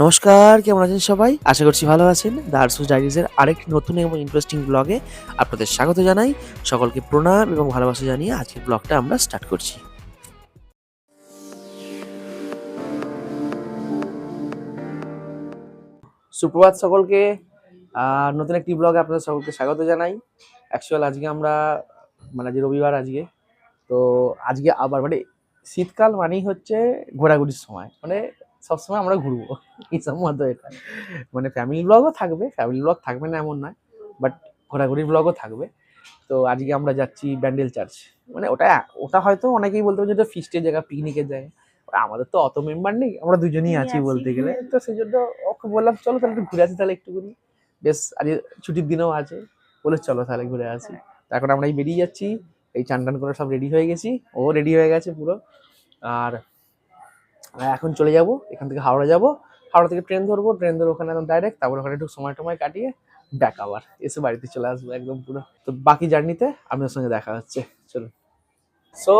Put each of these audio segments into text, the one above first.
নমস্কার, কেমন আছেন সবাই? আশা করছি ভালো আছেন। দ্য আরসুস ডায়েরিজের আরেকটি নতুন এবং ইন্টারেস্টিং ব্লগে আপনাদের স্বাগত জানাই। সকলকে প্রণাম এবং ভালোবাসা জানিয়ে আজকের ব্লগটা আমরা স্টার্ট করছি। সুপ্রভাত সকলকে। নতুন একটি ব্লগে আপনাদের সকলকে স্বাগত জানাই। অ্যাকচুয়াল আজকে আমরা আজ রবিবার আজকে। তো আজকে আবার শীতকাল মানেই হচ্ছে ঘোরাঘুরির সময়। সবসময় আমরা ঘুরবো এইসব মতো এটা। ফ্যামিলি ব্লগও থাকবে, ফ্যামিলি ব্লগ থাকবে না এমন নয়, বাট ঘোরাঘুরির ব্লগও থাকবে। তো আজকে আমরা যাচ্ছি ব্যান্ডেল চার্চ। ওটা ওটা হয়তো অনেকেই বলতে পারে যে ফিস্টের জায়গা, পিকনিকের জায়গা। আমাদের তো অত মেম্বার নেই, আমরা দুজনেই আছি বলতে গেলে। তো সেই জন্য ওকে বললাম চলো তাহলে একটু ঘুরে আসি, তাহলে একটুখানি বেশ আজকে ছুটির দিনও আছে, বলে চলো তাহলে ঘুরে আসি। তো এখন আমরা বেরিয়ে যাচ্ছি, এই চান টান করে সব রেডি হয়ে গেছি, ও রেডি হয়ে গেছে পুরো। আর এখন চলে যাব, এখান থেকে হাওড়া যাব, হাওড়া থেকে ট্রেন ধরবো, ট্রেন ধরে ওখানে একদম ডাইরেক্ট, তারপর ওখানে একটু সময় টময় কাটিয়ে ব্যাক আবার এসে বাড়িতে চলে আসবো একদম পুরো। তো বাকি জার্নিতে আপনার সঙ্গে দেখা হচ্ছে, চলুন। সো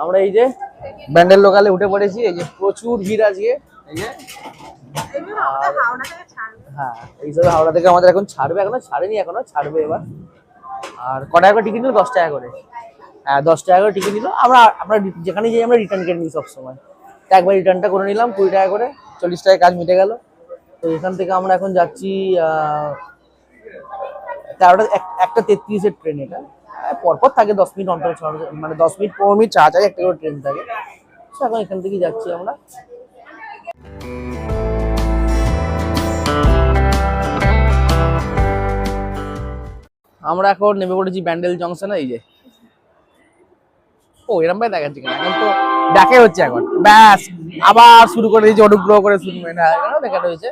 আমরা এই যে ব্যান্ডেল লোকালে উঠে পড়েছি, এই যে প্রচুর ভিড় আজকে। এই যে হ্যাঁ, এইসবে হাওড়া থেকে আমাদের এখন ছাড়বে, এখনো ছাড়েনি, এখনো ছাড়বে এবার। আর ক টাকা করে টিকিট নিল? 10 টাকা করে। হ্যাঁ, 10 টাকা করে টিকিট নিল। আমরা যেখানে যাই আমরা রিটার্ন কেটে নিই সবসময়। একবার রিটার্নটা করে নিলাম 20 টাকা করে, 40 টাকায় কাজ মিটে গেল। তো এখান থেকে আমরা এখন যাচ্ছি 1:33-এর ট্রেন। এটা পরপর থাকে 10 মিনিট অন্তর, 10 মিনিট 15 মিনিট চার্জ আছে, একটা করে ট্রেন থাকে। তো এখন এখান থেকে যাচ্ছি আমরা। আমরা এখন নেমে পড়েছি ব্যান্ডেল জংশনে। এই যে এরম ভাই দেখাচ্ছি কেন, এখন তো দেখে হচ্ছে এখন ব্যাস আবার শুরু করে দিয়েছে, অনুগ্রহ করে শুরু দেখাটা হয়েছে।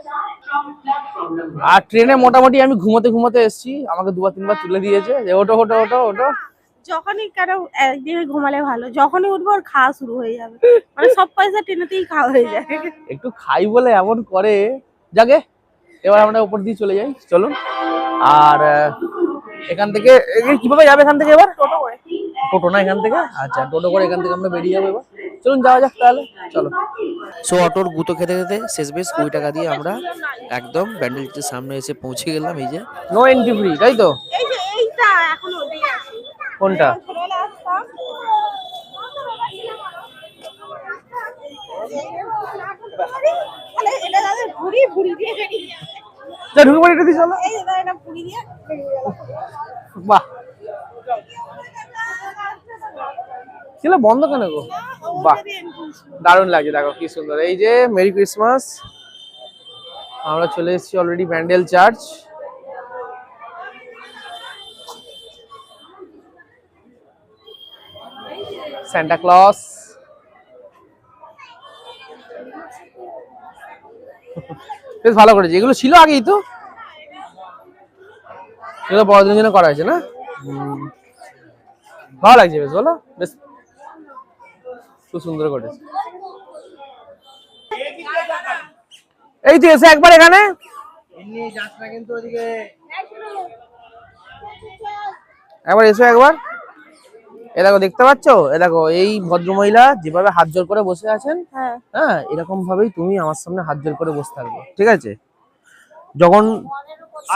আর ট্রেনে মোটামুটি আমি ঘুমোতে ঘুমোতে এসেছি, আমাকে 2-3 বার তুলে দিয়েছে যে ওটো ওটো ওটো ওটো। যখনই কারো একদিনে ঘুমালে ভালো, যখনই উঠবো ওর খাওয়া শুরু হয়ে যাবে, সব পয়সা ট্রেনেতেই খাওয়া হয়ে যায়। একটু খাই বলে এমন করে। যাকে এবার আমরা উপর দিয়ে চলে যাই, চলুন। আর এখান থেকে কিভাবে যাবে এখান থেকে? এবার টোটো করে, টোটো না এখান থেকে, আচ্ছা টোটো করে এখান থেকে আমরা বেরিয়ে যাবো এবার। চলুন যাওয়া যাক তাহলে, চলো। সো অটোর গুঁতো খেতে খেতে শেষমেশ 20 টাকা দিয়ে আমরা একদম ব্যান্ডেলটির সামনে এসে পৌঁছে গেলাম। এই যে নো এন্ট্রি ফ্রি, তাই তো? এই যে এইটা এখন ওদিকে আছে। কোনটা? ছোটবেলায় আসতাম, তাহলে এটা তাদের ভুড়ি ভুড়ি দিয়ে বেরিয়ে যাবে। যা ঢুকে পড়ে, এটা দিয়ে চলো। এই যে এটা ভুড়ি দিয়ে বেরিয়ে গেল। বাহ, ছিল বন্ধ কেন গো? বাহ, দারুণ লাগছে, দেখো কি সুন্দর। এই যে মেরি ক্রিসমাস। আমরা চলে এসেছি already Bandel church. Santa Claus বেশ ভালো করেছে, এগুলো ছিল আগেই তো, এগুলো বড়দিনের জন্য করা হয়েছে না? ভালো লাগছে বেশ, বলো বেশ, খুব সুন্দর করেছে। এই তো এসে একবার এখানে একবার এসো একবার। এ দেখো, দেখতে পাচ্ছ? এ দেখো, এই ভদ্রমহিলা যেভাবে হাত জোর করে বসে আছেন, হ্যাঁ এরকম ভাবেই তুমি আমার সামনে হাত জোর করে বসে থাকবে, ঠিক আছে? যখন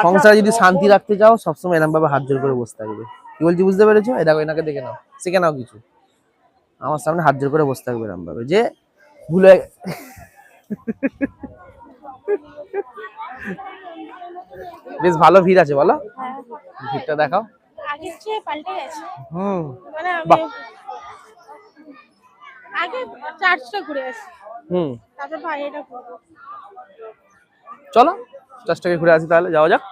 সংসারে যদি শান্তি রাখতে চাও, সবসময় এরকম ভাবে হাত জোর করে বসে থাকবে। কি বলছি বুঝতে পেরেছো? এই দেখো, এনাকে দেখে নাও, শিখে নাও কিছু। আমার সামনে হাত জোর করে বসে থাকবে এরকম ভাবে, যে ভুলে বেশ ভালো ভিড় আছে, বলো ভিড়টা দেখাও। আগের চেয়ে পাল্টে গেছে। বাহ, আগে চার্চটা ঘুরে আসি, তারপর বাইরেটা ঘুরবো। চলো চার্চটাকে ঘুরে আসি তাহলে, যাওয়া যাক।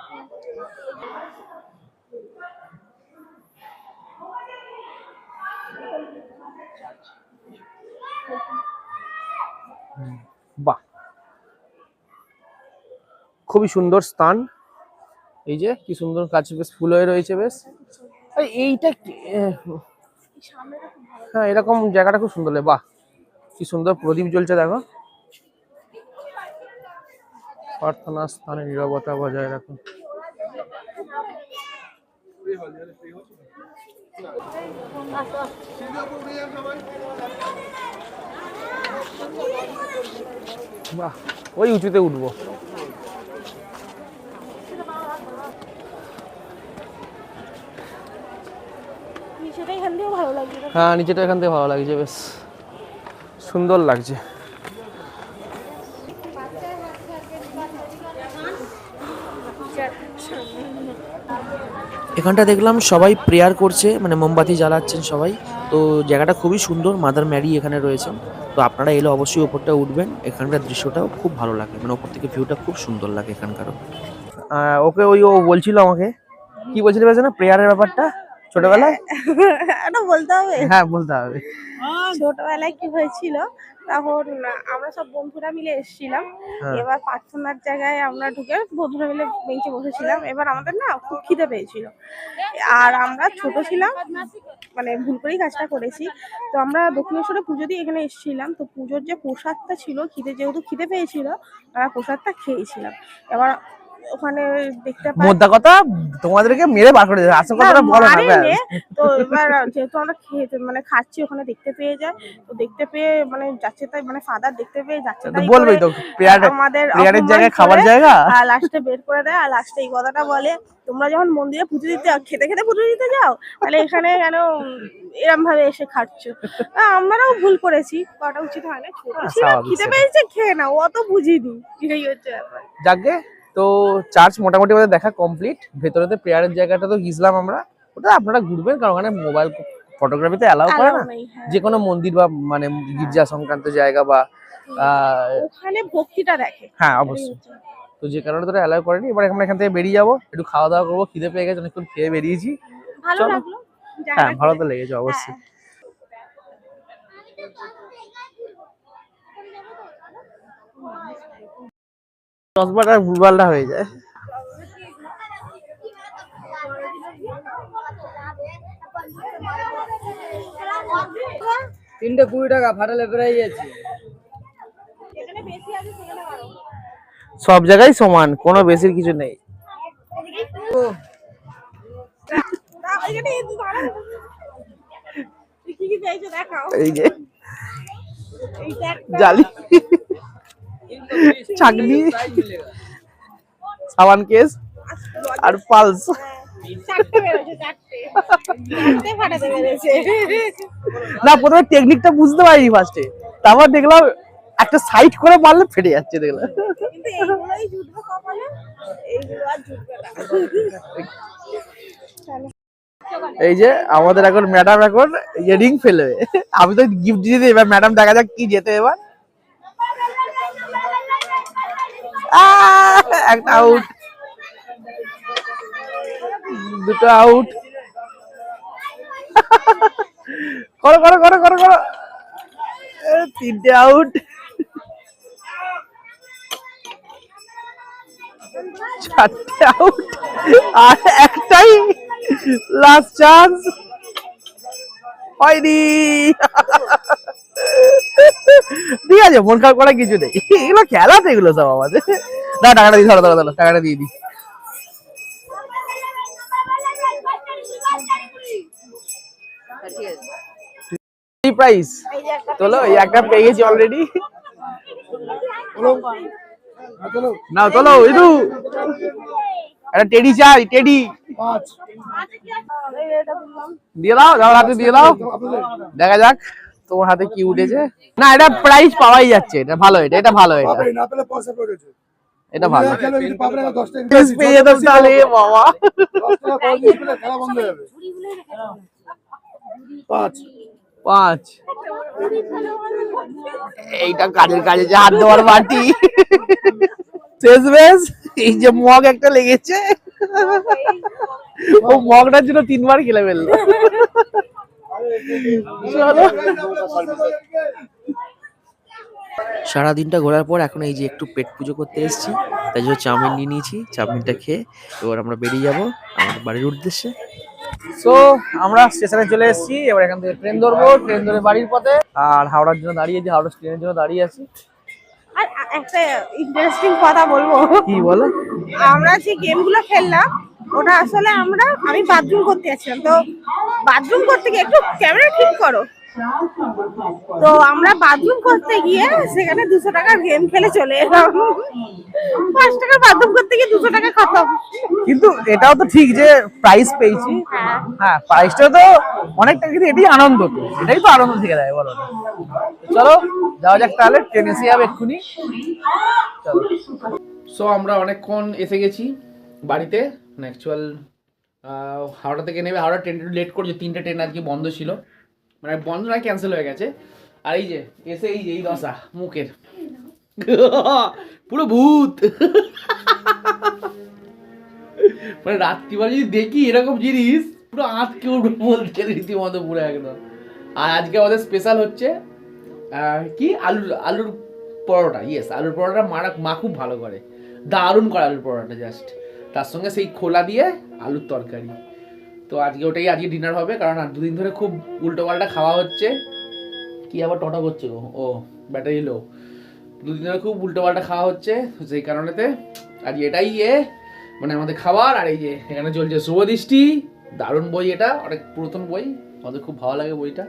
বাহ, খুবই সুন্দর স্থান। এই যে কি সুন্দর কাজ, বেশ ফুল হয়ে রয়েছে বেশ। এইটা হ্যাঁ, এরকম জায়গাটা খুব সুন্দর। বাহ, কি সুন্দর প্রদীপ জ্বলছে, দেখো। প্রার্থনা স্থানে নীরবতা বজায় রাখো। বাহ, ওই উঁচুতে উঠবো। নিচেটা এখান থেকেও ভালো লাগছে। হ্যাঁ, নিচেটা এখান থেকে ভালো লাগছে, বেশ সুন্দর লাগছে। এখানটা দেখলাম সবাই প্রেয়ার করছে, মানে মোমবাতি জ্বালাচ্ছেন সবাই। তো জায়গাটা খুবই সুন্দর, মাদার ম্যারি এখানে রয়েছেন। তো আপনারা এলে অবশ্যই ওপরটা উঠবেন, এখানকার দৃশ্যটাও খুব ভালো লাগে, মানে ওপর থেকে ভিউটা খুব সুন্দর লাগে এখানকারও। ওকে ওই ও বলছিল আমাকে, কি বলছিল বেশ না, প্রেয়ারের ব্যাপারটা ছোটবেলায়। এটা বলতে হবে? হ্যাঁ, বলতে হবে। ছোটবেলায় কি হয়েছিল, তখন আমরা সব বন্ধুরা মিলে এসেছিলাম। হ্যাঁ। এবার প্রার্থনার জায়গায় আমরা ঢুকে বন্ধুরা মিলে বেঞ্চে বসেছিলাম। এবার আমাদের না খুব খিদে পেয়েছিল, আর আমরা ছোট ছিলাম, মানে ভুল করেই কাজটা করেছি। তো আমরা দক্ষিণেশ্বরে পুজো দিয়ে এখানে এসেছিলাম। তো পুজোর যে প্রসাদটা ছিল, যেহেতু খিদে পেয়েছিল, আমরা প্রসাদটা খেয়েছিলাম। এবার ওখানে দেখতে পাই মোদ্দা কথা তোমাদেরকে মেরে বার করে দেবে, আসল কথাটা বলো না। মারেনি। তো এবার যেহেতু আমরা মানে খাচ্ছি, ওখানে দেখতে পেয়ে যায়। তো দেখতে পেয়ে মানে যাচ্ছে তাই, মানে ফাদার দেখতে পেয়ে যাচ্ছে তাই বলবেই তো, আমাদের প্রেয়ারের জায়গায় খাবার জায়গা, আর লাস্টে বের করে দেয়। আর লাস্টে এই কথাটা বলে, তোমরা যখন মন্দিরে পুজো দিতে খেতে খেতে পুজো দিতে যাও, তাহলে এখানে কেন এরম ভাবে এসে খাচ্ছ? আমরাও ভুল করেছি, কটা উচিত হয় না। ছোট ছিলাম, খিদে পেয়েছে, খেয়ে নাও, অত বুঝিনি। এটাই হচ্ছে ব্যাপার। যাকে তো চার্চ মোটামুটি আমাদের দেখা কমপ্লিট। ভেতরেতে প্রেয়ারের জায়গাটা তো গিয়েছিলাম আমরা, ওটা আপনারা ঘুরবেন, কারণ ওখানে মোবাইল ফটোগ্রাফিতে অ্যালাউ করে না। যে কোনো মন্দির বা মানে গির্জা সংক্রান্ত জায়গা বা ওখানে ভক্তিটা দেখে। হ্যাঁ, অবশ্যই। তো যে কারণে তোরা অ্যালাউ করেনি। এবার আমরা এখান থেকে বেরিয়ে যাবো, একটু খাওয়া দাওয়া করবো, খিদে পেয়ে গেছে, অনেকক্ষণ খেয়ে বেরিয়েছি। ভালো লাগলো। হ্যাঁ, ভালো তো লেগেছে অবশ্যই। চশমাটা ভুলভালটা হয়ে যায়। তিনটে 20 টাকা ফাটালে প্রায় যাচ্ছে। সব জায়গায় সমান, কোনো বেশির কিছু নেই। এই যে জালি, চাকনি, সাবান কেস আর পালস। না, প্রথমে টেকনিকটা বুঝতে পারিনি ফার্স্টে, তারপর দেখলাম একটা সাইড করে মারলে ফেটে যাচ্ছে, দেখলাম। এই যে আমাদের এখন ম্যাডাম এখন রিং ফেলবে, আমি তো গিফট দিয়ে দিই। এবার ম্যাডাম দেখা যাক কি যেতে। এবার একটা আউট, দুটো আউট, করো করো করো করো করো, তিনটে আউট, চারটে আউট, আর একটাই লাস্ট চান্স, হয়নি। ঠিক আছে, মন খারাপ করার কিছু নেই, এগুলো খেলা তো, এগুলো সব আমাদের। না, টাকাটা দিই, ধরো ধরো ধরো, টাকাটা দিয়ে দিই। প্রাইস তোলো, এই একটা পেয়ে গেছি অলরেডি। না তোলো, ইদু একটা টেডি চাই, টেডি দিয়ে দাও, যাও হাতে দিয়ে দাও, দেখা যাক তোমার হাতে কি উঠেছে। না, এটা প্রাইস পাওয়াই যাচ্ছে, এটা ভালো, এটা ভালো, এটা ভালো। পেয়ে যেতাম তাহলে, বাবা। 5 এইটা কাজের কাজে যে হাত দেওয়ার মাটি। শেষ বেশ, এই যে মগ একটা লেগেছে, ও মগটার জন্য 3 বার খেলে ফেললো। চলো, সারাদিনটা ঘোরার পর এখন এই যে একটু পেট পুজো করতে এসেছি, তাই জন্য চাউমিন নিয়ে নিয়েছি। চাউমিনটা খেয়ে এবার আমরা বেরিয়ে যাবো আমাদের বাড়ির উদ্দেশ্যে। সো আমরা স্টেশনে চলে এসেছি, এবার এখান থেকে ট্রেন ধরবো, ট্রেন ধরে বাড়ির পথে। আর হাওড়ার জন্য দাঁড়িয়েছি, হাওড়া ট্রেনের জন্য দাঁড়িয়ে আছি। আর একটা ইন্টারেস্টিং কথা বলবো। কি বলো? আমরা যে গেমগুলো খেললাম, ওটা আসলে আমি বাথরুম করতে যাচ্ছিলাম। তো বাথরুম করতে গিয়ে, একটু ক্যামেরা ঠিক করো, তো আমরা বাথরুম করতে গিয়ে সেখানে 200 টাকার গেম খেলে চলে এলাম। 5 টাকার বাথরুম করতে গিয়ে 200 টাকা খতম। কিন্তু এটাও তো ঠিক যে প্রাইস পেয়েছি, হ্যাঁ হ্যাঁ প্রাইসটা তো অনেকটা, কিন্তু এটাই আনন্দ, তো এটাই তো আনন্দ থেকে দেয় বলো। চলো যাওয়া যাক তাহলে, ট্রেন এসে যাবে এক্ষুনি। চলো। সো আমরা অনেকক্ষণ এসে গেছি বাড়িতে, মানে অ্যাকচুয়াল হাওড়া থেকে নেবে, হাওড়া ট্রেন একটু লেট করছে, 3টে ট্রেন আজকে বন্ধ ছিল, মানে বন্ধ নয় ক্যান্সেল হয়ে গেছে। আর এই যে এসে এই যে এই দশা মুখের, পুরো ভূত। মানে রাত্রিবেলা যদি দেখি এরকম জিনিস পুরো আঁতকে উঠবে বলতে রীতিমতো পুরো একদম। আর আজকে আমাদের স্পেশাল হচ্ছে কি আলুর পরোটা। ইয়েস, আলুর পরোটা মা খুব ভালো করে, দারুণ করে আলুর পরোটা, জাস্ট তার সঙ্গে সেই খোলা দিয়ে আলুর তরকারি। তো আজকে ওটাই আজকে ডিনার হবে, কারণ আর দুদিন ধরে খুব উল্টো পাল্টা খাওয়া হচ্ছে। কি আবার টটা করছে গো, ও ব্যাটারি লো, দুদিন ধরে খুব উল্টো পাল্টা খাওয়া হচ্ছে, সেই কারণেতে আজ এটাই মানে আমাদের খাবার। আর এই যে এখানে চলছে শুভদৃষ্টি, দারুণ বই, এটা অনেক পুরাতন বই, আমাদের খুব ভালো লাগে বইটা,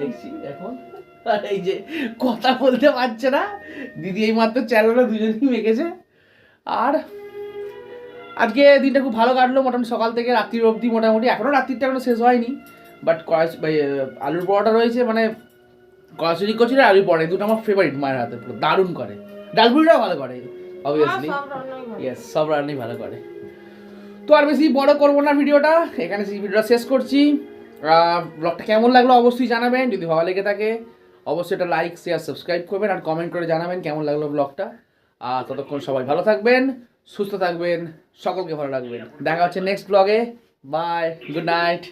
দেখছি এখন। আর এই যে কথা বলতে পারছে না দিদি, এই মাত্র চ্যানেলটা দুজনেই মেখেছে। আর আজকে দিনটা খুব ভালো কাটলো, মোটামুটি সকাল থেকে রাত্রির অবধি, মোটামুটি এখনও রাত্রিটা এখনো শেষ হয়নি, বাট আলুর পরোটা রয়েছে, মানে কচুরি কচুরি আলুর পরোটা, এই দুটো আমার ফেভারিট মায়ের হাতে, পুরো দারুণ করে। ডালপুরিটাও ভালো করে অবভিয়াসলি, ইয়েস সব রান্নাই ভালো করে। তো আর বেশি বড় করবো না ভিডিওটা, এখানে ভিডিওটা শেষ করছি। ব্লগটা কেমন লাগলো অবশ্যই জানাবেন, যদি ভালো লেগে থাকে অবশ্যই এটা লাইক শেয়ার সাবস্ক্রাইব করবেন, আর কমেন্ট করে জানাবেন কেমন লাগলো ব্লগটা। আর ততক্ষণ সবাই ভালো থাকবেন, সুস্থ থাকবেন, সকলকে ভালো রাখবেন। দেখা হচ্ছে নেক্সট ব্লগে, বাই, গুড নাইট।